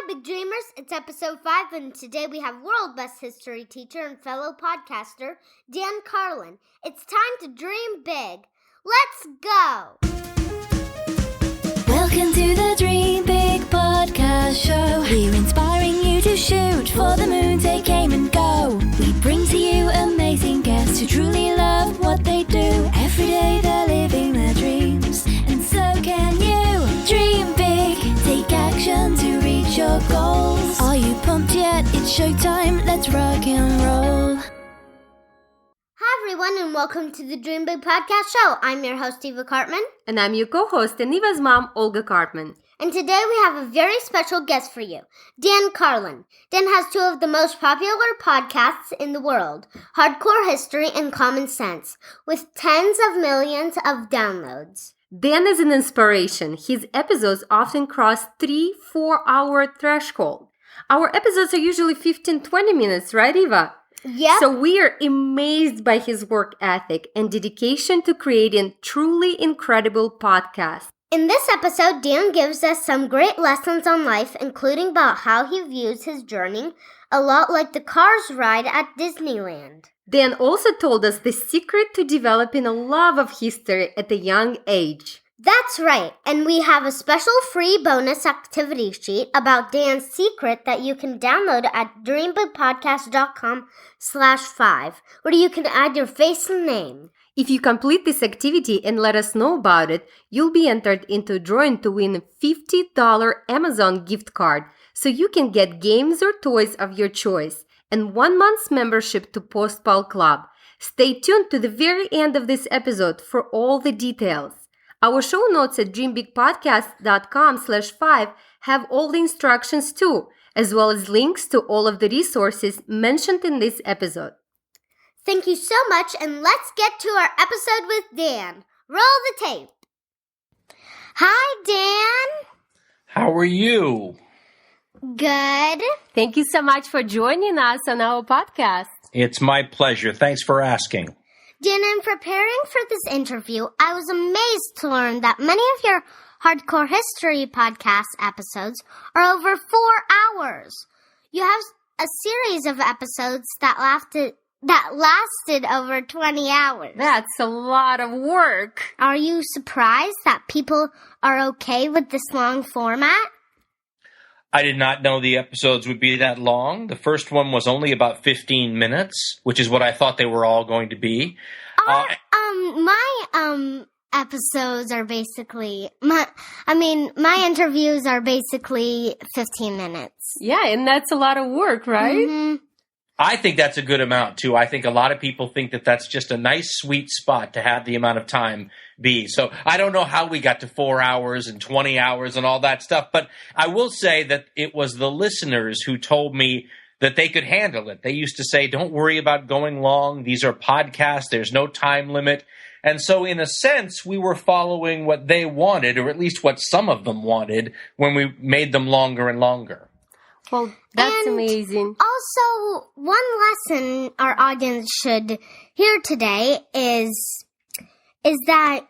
Hi, Big Dreamers. It's episode 5, and today we have world best history teacher and fellow podcaster, Dan Carlin. It's time to dream big. Let's go! Welcome to the Dream Big podcast show. We're inspiring you to shoot for the moon, take aim and go. We bring to you amazing guests who truly love what they do. Every day they're living their dreams, and so can you. Dream big, take action to reach your goals. Are you pumped yet? It's showtime, let's rock and roll. Hi, everyone, and welcome to the Dream Big podcast show. I'm your host, Eva Cartman. And I'm your co-host and Eva's mom, Olga Cartman. And today we have a very special guest for you, Dan Carlin. Dan has two of the most popular podcasts in the world, Hardcore History and Common Sense, with tens of millions of downloads. Dan is an inspiration. His episodes often cross 3-4 hour threshold. Our episodes are usually 15-20 minutes, right, Eva? Yep. So we are amazed by his work ethic and dedication to creating truly incredible podcasts. In this episode, Dan gives us some great lessons on life, including about how he views his journey, a lot like the Cars ride at Disneyland. Dan also told us the secret to developing a love of history at a young age. That's right, and we have a special free bonus activity sheet about Dan's secret that you can download at dreambigpodcast.com/5, where you can add your face and name. If you complete this activity and let us know about it, you'll be entered into a drawing to win a $50 Amazon gift card, so you can get games or toys of your choice, and 1 month's membership to Postpal Club. Stay tuned to the very end of this episode for all the details. Our show notes at dreambigpodcast.com/5 have all the instructions too, as well as links to all of the resources mentioned in this episode. Thank you so much, and let's get to our episode with Dan. Roll the tape. Hi, Dan. How are you? Good. Thank you so much for joining us on our podcast. It's my pleasure. Thanks for asking. Dan, in preparing for this interview, I was amazed to learn that many of your Hardcore History podcast episodes are over 4 hours. You have a series of episodes that lasted over 20 hours. That's a lot of work. Are you surprised that people are okay with this long format? I did not know the episodes would be that long. The first one was only about 15 minutes, which is what I thought they were all going to be. My episodes are basically, my interviews are basically 15 minutes. Yeah, and that's a lot of work, right? Mm-hmm. I think that's a good amount, too. I think a lot of people think that that's just a nice, sweet spot to have the amount of time be. So I don't know how we got to 4 hours and 20 hours and all that stuff, but I will say that it was the listeners who told me that they could handle it. They used to say, don't worry about going long. These are podcasts. There's no time limit. And so in a sense, we were following what they wanted, or at least what some of them wanted, when we made them longer and longer. Well, that's amazing. Also, one lesson our audience should hear today is that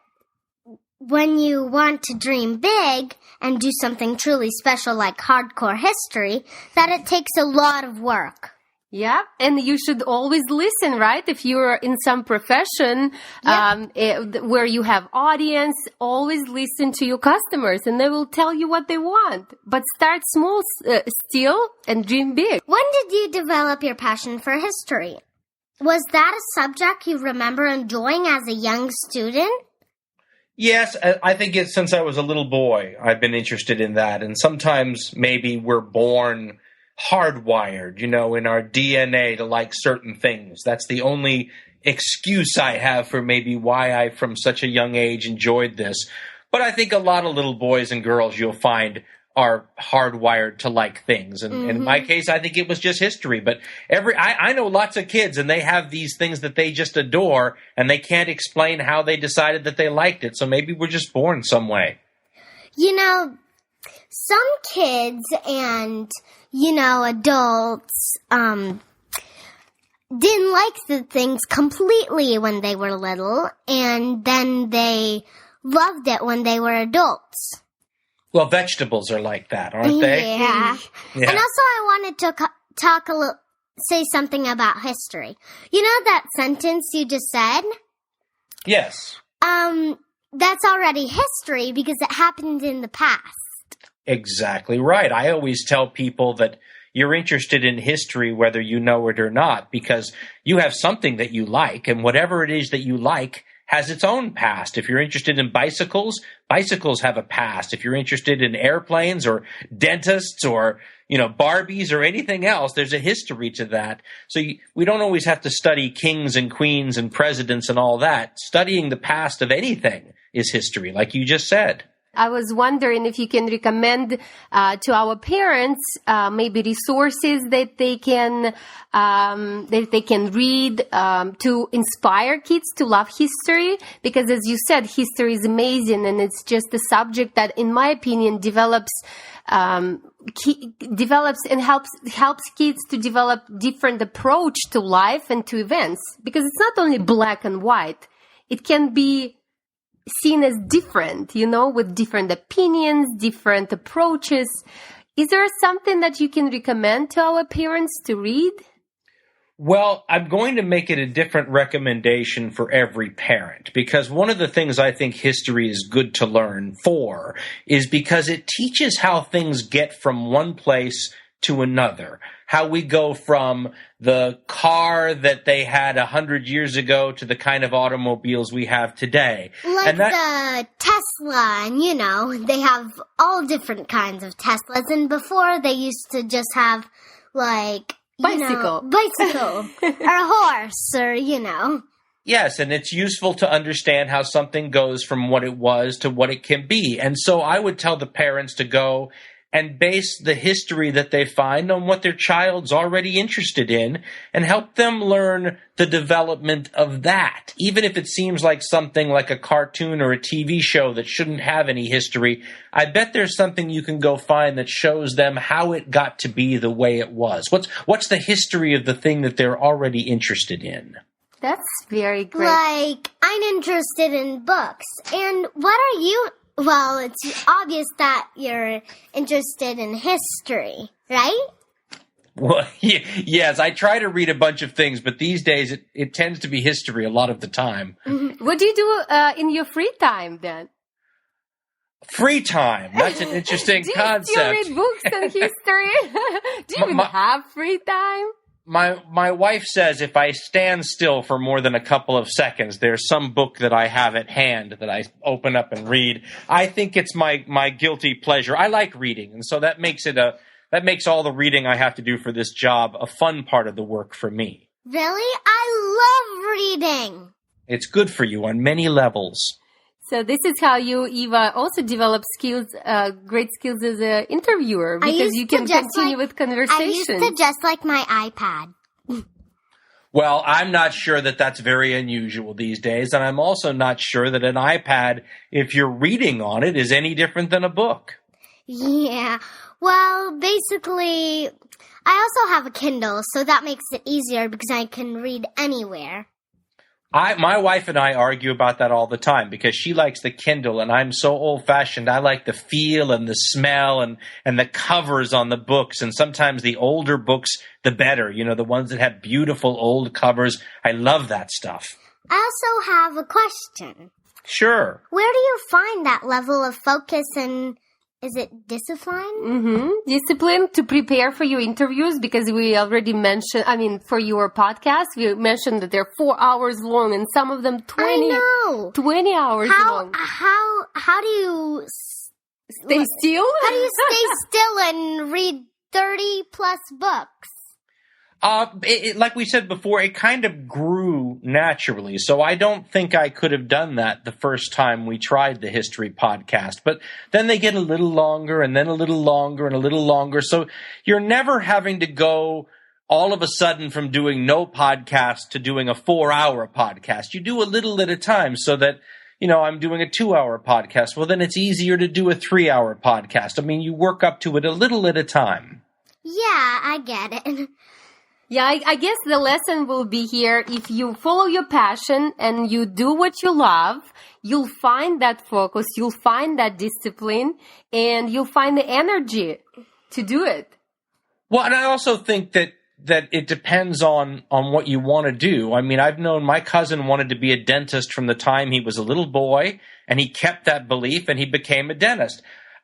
when you want to dream big and do something truly special like Hardcore History, that it takes a lot of work. Yeah, and you should always listen, right? If you're in some profession where you have audience, always listen to your customers and they will tell you what they want. But start small still and dream big. When did you develop your passion for history? Was that a subject you remember enjoying as a young student? Yes, I think it's since I was a little boy, I've been interested in that. And sometimes maybe we're born hardwired, in our DNA to like certain things. That's the only excuse I have for maybe why I, from such a young age, enjoyed this. But I think a lot of little boys and girls you'll find are hardwired to like things. And in my case, I think it was just history. But I know lots of kids, and they have these things that they just adore, and they can't explain how they decided that they liked it. So maybe we're just born some way. Some kids and adults didn't like the things completely when they were little, and then they loved it when they were adults. Well, vegetables are like that, aren't they? Yeah. Yeah. And also I wanted to say something about history. You know that sentence you just said? Yes. That's already history because it happened in the past. Exactly right. I always tell people that you're interested in history whether you know it or not, because you have something that you like, and whatever it is that you like has its own past. If you're interested in bicycles, bicycles have a past. If you're interested in airplanes or dentists or, Barbies or anything else, there's a history to that. So we don't always have to study kings and queens and presidents and all that. Studying the past of anything is history, like you just said. I was wondering if you can recommend to our parents maybe resources that they can read to inspire kids to love history, because as you said, history is amazing, and it's just a subject that, in my opinion, develops and helps kids to develop different approach to life and to events, because it's not only black and white. It can be seen as different, with different opinions, different approaches. Is there something that you can recommend to our parents to read? Well, I'm going to make it a different recommendation for every parent, because one of the things I think history is good to learn for is because it teaches how things get from one place to another. How we go from the car that they had 100 years ago to the kind of automobiles we have today. Like the Tesla, and they have all different kinds of Teslas. And before they used to just have bicycle or a horse or. Yes, and it's useful to understand how something goes from what it was to what it can be. And so I would tell the parents to go and base the history that they find on what their child's already interested in, and help them learn the development of that. Even if it seems like something like a cartoon or a TV show that shouldn't have any history, I bet there's something you can go find that shows them how it got to be the way it was. What's the history of the thing that they're already interested in? That's very great. Like, I'm interested in books. And what are you? Well, it's obvious that you're interested in history, right? Well, yes, I try to read a bunch of things, but these days it tends to be history a lot of the time. Mm-hmm. What do you do in your free time then? Free time. That's an interesting concept. Do you read books on history? Do you even have free time? My wife says if I stand still for more than a couple of seconds, there's some book that I have at hand that I open up and read. I think it's my guilty pleasure. I like reading, and so that makes all the reading I have to do for this job a fun part of the work for me. Really? I love reading. It's good for you on many levels. So this is how you, Eva, also develop skills, great skills as an interviewer, because you can continue with conversations. I used to just like my iPad. Well, I'm not sure that that's very unusual these days, and I'm also not sure that an iPad, if you're reading on it, is any different than a book. Yeah. Well, basically, I also have a Kindle, so that makes it easier because I can read anywhere. My wife and I argue about that all the time because she likes the Kindle and I'm so old-fashioned. I like the feel and the smell and the covers on the books, and sometimes the older books, the better. The ones that have beautiful old covers. I love that stuff. I also have a question. Sure. Where do you find that level of focus and... Is it discipline? Mm-hmm. Discipline to prepare for your interviews, because we already mentioned, for your podcast, we mentioned that they're 4 hours long and some of them 20 hours long. How do you... Stay still? How do you stay still and read 30 plus books? Like we said before, it kind of grew naturally. So I don't think I could have done that the first time we tried the history podcast. But then they get a little longer and then a little longer and a little longer. So you're never having to go all of a sudden from doing no podcast to doing a 4-hour podcast. You do a little at a time so that, I'm doing a 2-hour podcast. Well, then it's easier to do a 3-hour podcast. You work up to it a little at a time. Yeah, I get it. Yeah, I guess the lesson will be here. If you follow your passion and you do what you love, you'll find that focus, you'll find that discipline, and you'll find the energy to do it. Well, and I also think that it depends on what you want to do. I mean, I've known my cousin wanted to be a dentist from the time he was a little boy, and he kept that belief and he became a dentist.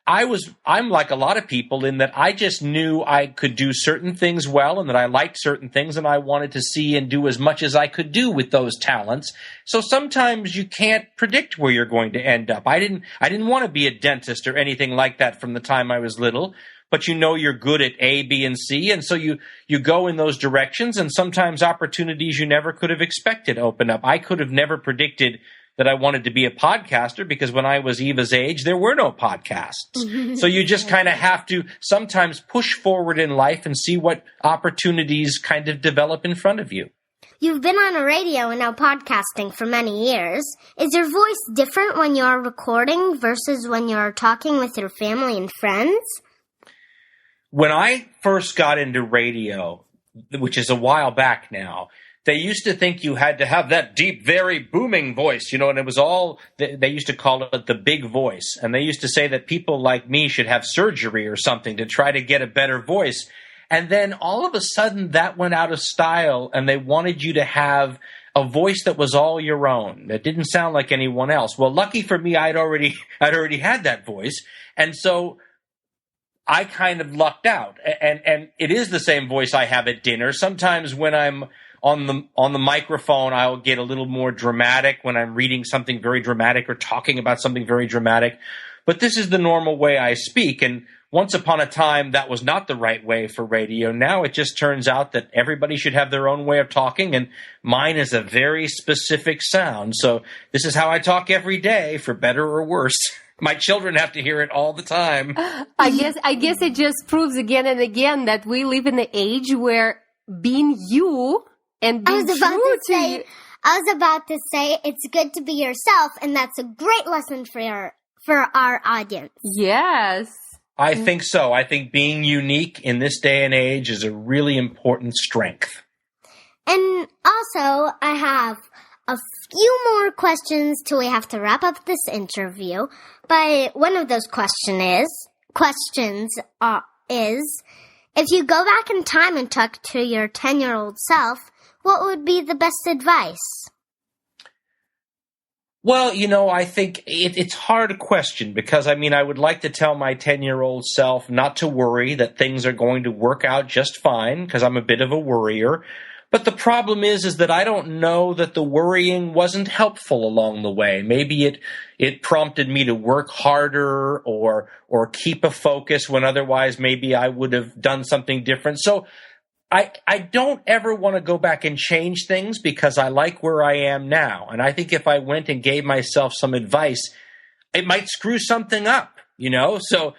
I'm like a lot of people in that I just knew I could do certain things well and that I liked certain things and I wanted to see and do as much as I could do with those talents. So sometimes you can't predict where you're going to end up. I didn't want to be a dentist or anything like that from the time I was little, but you know you're good at A, B, and C, and so you go in those directions, and sometimes opportunities you never could have expected open up. I could have never predicted that I wanted to be a podcaster because when I was Eva's age, there were no podcasts. So you just kind of have to sometimes push forward in life and see what opportunities kind of develop in front of you. You've been on a radio and now podcasting for many years. Is your voice different when you're recording versus when you're talking with your family and friends? When I first got into radio, which is a while back now, they used to think you had to have that deep, very booming voice, you know, and it was all, they used to call it the big voice. And they used to say that people like me should have surgery or something to try to get a better voice. And then all of a sudden that went out of style and they wanted you to have a voice that was all your own, that didn't sound like anyone else. Well, lucky for me, I'd already had that voice. And so I kind of lucked out. And it is the same voice I have at dinner. Sometimes when I'm on the microphone, I'll get a little more dramatic when I'm reading something very dramatic or talking about something very dramatic. But this is the normal way I speak. And once upon a time, that was not the right way for radio. Now it just turns out that everybody should have their own way of talking, and mine is a very specific sound. So this is how I talk every day, for better or worse. My children have to hear it all the time. I guess it just proves again and again that we live in an age where being you and being true to you. I was about to say it's good to be yourself, and that's a great lesson for our audience. Yes. I think so. I think being unique in this day and age is a really important strength. And also, I have a few more questions till we have to wrap up this interview. But one of those questions is, if you go back in time and talk to your 10-year-old self, what would be the best advice? Well, you know, I think it's a hard question because, I mean, I would like to tell my 10-year-old self not to worry, that things are going to work out just fine because I'm a bit of a worrier. But the problem is that I don't know that the worrying wasn't helpful along the way. Maybe it prompted me to work harder or keep a focus when otherwise maybe I would have done something different. So I don't ever want to go back and change things because I like where I am now. And I think if I went and gave myself some advice, it might screw something up, you know? So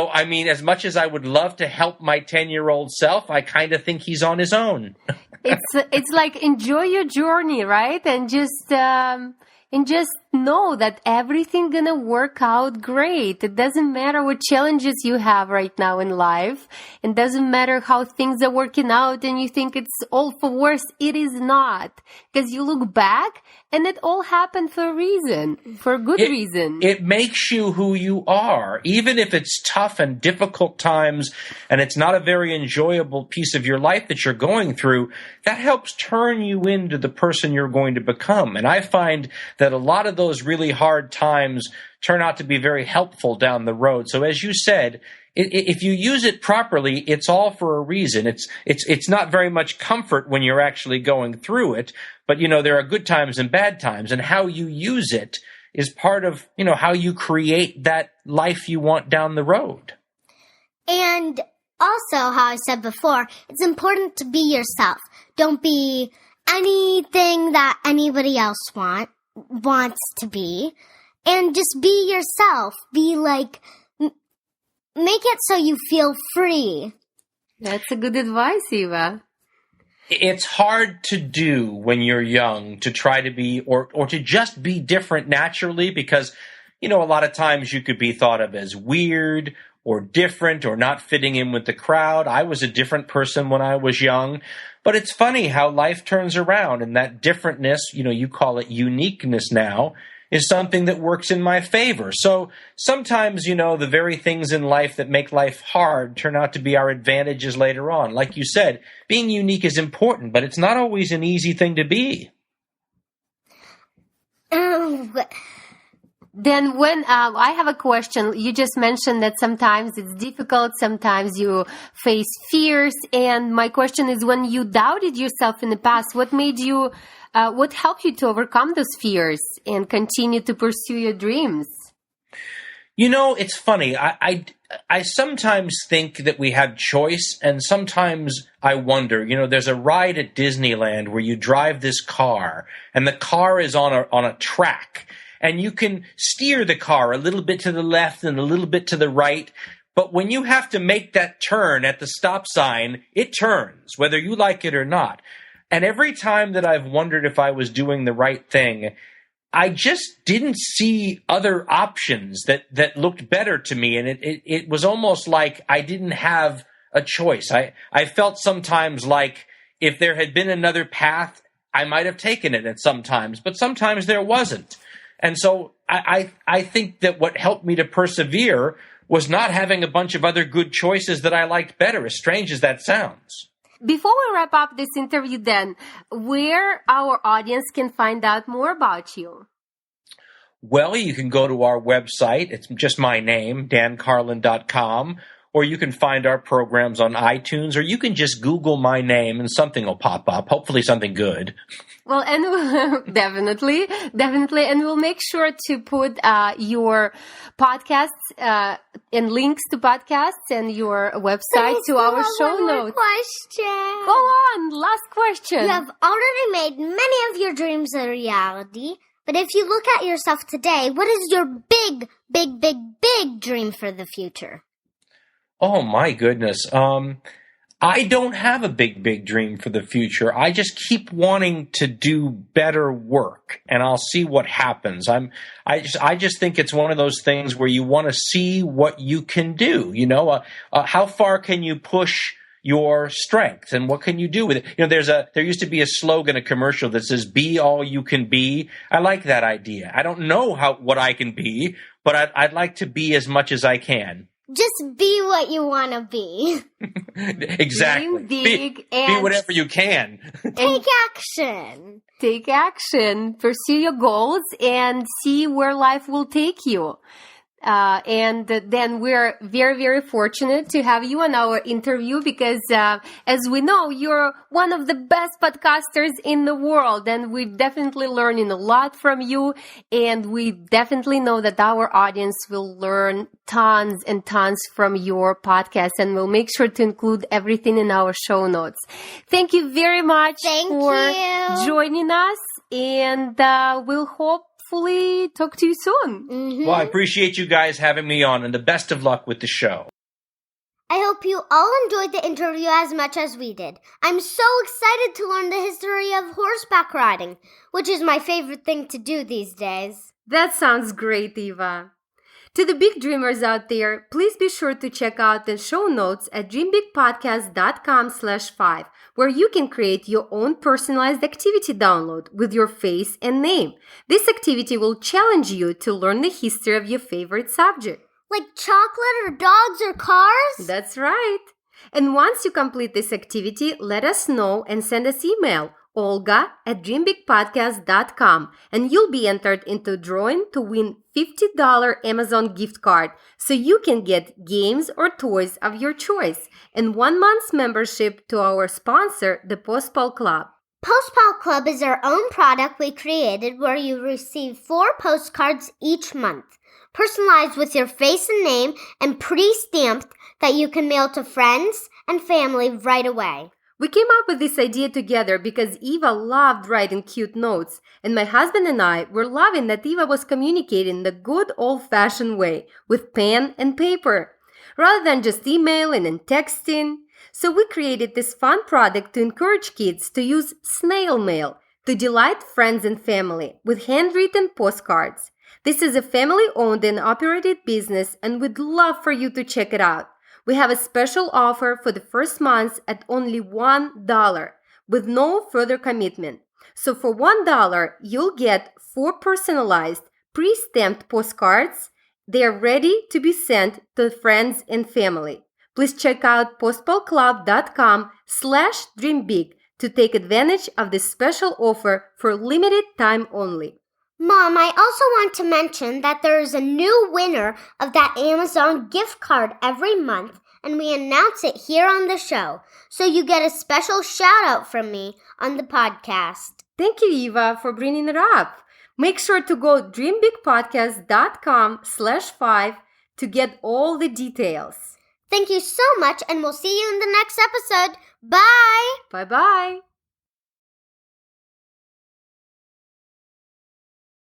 I mean, as much as I would love to help my 10-year-old self, I kind of think he's on his own. It's like enjoy your journey, right? And just know that everything gonna work out great. It doesn't matter what challenges you have right now in life. It doesn't matter how things are working out and you think it's all for worse. It is not. Because you look back and it all happened for a reason, for a good reason. It makes you who you are, even if it's tough and difficult times and it's not a very enjoyable piece of your life that you're going through. That helps turn you into the person you're going to become. And I find that a lot of those really hard times turn out to be very helpful down the road. So as you said, if you use it properly, it's all for a reason. It's not very much comfort when you're actually going through it, but you know, there are good times and bad times, and how you use it is part of, you know, how you create that life you want down the road. And also, how I said before, it's important to be yourself. Don't be anything that anybody else wants to be. And just be yourself. Be like, make it so you feel free. That's a good advice, Eva. It's hard to do when you're young to try to be or to just be different naturally because, you know, a lot of times you could be thought of as weird or different or not fitting in with the crowd. I was a different person when I was young. But it's funny how life turns around, and that differentness, you call it uniqueness now, is something that works in my favor. So sometimes, the very things in life that make life hard turn out to be our advantages later on. Like you said, being unique is important, but it's not always an easy thing to be. Then when I have a question, you just mentioned that sometimes it's difficult, sometimes you face fears. And my question is, when you doubted yourself in the past, what helped you to overcome those fears and continue to pursue your dreams? It's funny. I sometimes think that we have choice, and sometimes I wonder, there's a ride at Disneyland where you drive this car, and the car is on a track. And you can steer the car a little bit to the left and a little bit to the right. But when you have to make that turn at the stop sign, it turns, whether you like it or not. And every time that I've wondered if I was doing the right thing, I just didn't see other options that looked better to me. And it was almost like I didn't have a choice. I felt sometimes like if there had been another path, I might have taken it at sometimes, but sometimes there wasn't. And so I think that what helped me to persevere was not having a bunch of other good choices that I liked better, as strange as that sounds. Before we wrap up this interview then, where our audience can find out more about you? Well, you can go to our website. It's just my name, dancarlin.com. Or you can find our programs on iTunes, or you can just Google my name and something will pop up, hopefully something good. Well, and definitely. And we'll make sure to put your podcasts and links to podcasts and your website to our show notes. Question. Go on, last question. You have already made many of your dreams a reality, but if you look at yourself today, what is your big, big, big, big dream for the future? Oh, my goodness. I don't have a big, big dream for the future. I just keep wanting to do better work, and I'll see what happens. I just think it's one of those things where you want to see what you can do. How far can you push your strength, and what can you do with it? There used to be a slogan, a commercial that says, "Be all you can be." I like that idea. I don't know what I can be, but I'd like to be as much as I can. Just be what you want to be. Exactly. Dream big and be whatever you can. Take action. Take action. Pursue your goals and see where life will take you. And then we're very, very fortunate to have you on our interview because, as we know, you're one of the best podcasters in the world, and we're definitely learning a lot from you. And we definitely know that our audience will learn tons and tons from your podcast, and we'll make sure to include everything in our show notes. Thank you very much for joining us, and we'll hopefully talk to you soon. Mm-hmm. Well, I appreciate you guys having me on, and the best of luck with the show. I hope you all enjoyed the interview as much as we did. I'm so excited to learn the history of horseback riding, which is my favorite thing to do these days. That sounds great, Eva. To the big dreamers out there, please be sure to check out the show notes at dreambigpodcast.com/5, where you can create your own personalized activity download with your face and name. This activity will challenge you to learn the history of your favorite subject. Like chocolate or dogs or cars? That's right. And once you complete this activity, let us know and send us email, olga@dreambigpodcast.com, and you'll be entered into a drawing to win $50 Amazon gift card, so you can get games or toys of your choice and 1 month's membership to our sponsor, the Postpal Club. Postpal Club is our own product we created where you receive 4 postcards each month, personalized with your face and name and pre-stamped that you can mail to friends and family right away. We came up with this idea together because Eva loved writing cute notes, and my husband and I were loving that Eva was communicating the good old-fashioned way with pen and paper, rather than just emailing and texting. So we created this fun product to encourage kids to use snail mail to delight friends and family with handwritten postcards. This is a family-owned and operated business, and we'd love for you to check it out. We have a special offer for the first month at only $1 with no further commitment. So for $1, you'll get 4 personalized, pre-stamped postcards. They are ready to be sent to friends and family. Please check out postpalclub.com/dreambig to take advantage of this special offer for limited time only. Mom, I also want to mention that there is a new winner of that Amazon gift card every month, and we announce it here on the show. So you get a special shout out from me on the podcast. Thank you, Eva, for bringing it up. Make sure to go dreambigpodcast.com/5 to get all the details. Thank you so much, and we'll see you in the next episode. Bye! Bye-bye.